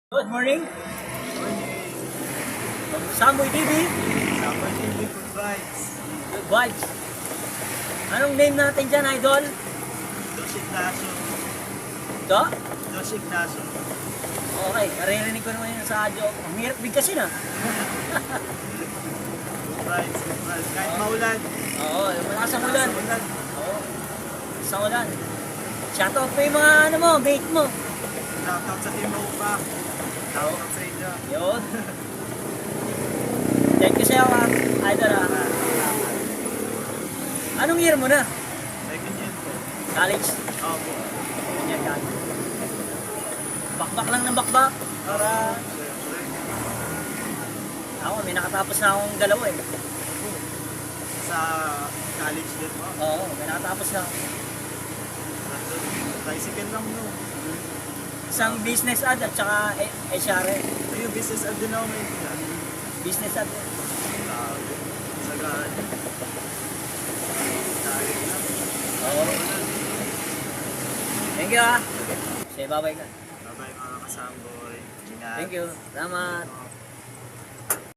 Good morning. Samoy TV. Samoy TV, good vibes. Good vibes. Anong name natin dyan, Idol? Dos Ignacio. Ito? Dos Ignacio. Okay, naririnig ko naman yun sa audio. Ang hirap bigkasin ah. Good vibes, good vibes. Kahit maulan. Oo, malakas ang ulan. Maulan. Oo, sa ulan. Shoutout mo yung mga ano mo, mate mo. Shoutout sa Team Opa. Shoutout sa inyo. Yun. Thank you sa'yo ah, Idol ah. Anong year mo na? Second year po. College? Opo. Ganyan college. Bakbak lang ng bakbak. Para Siyempre. ako, may nakatapos na akong dalawa eh. Sa college din po. Oo, may nakatapos na ako. Tricycle lang no. Isang business ad at saka HR. Yung business ad din ako may Business ad. grabe. Sa gaan. College lang. Oo. Thank you ah. Sige, bye-bye ka. Bye-bye mga kasamboy. Ingat. Thank you. Salamat.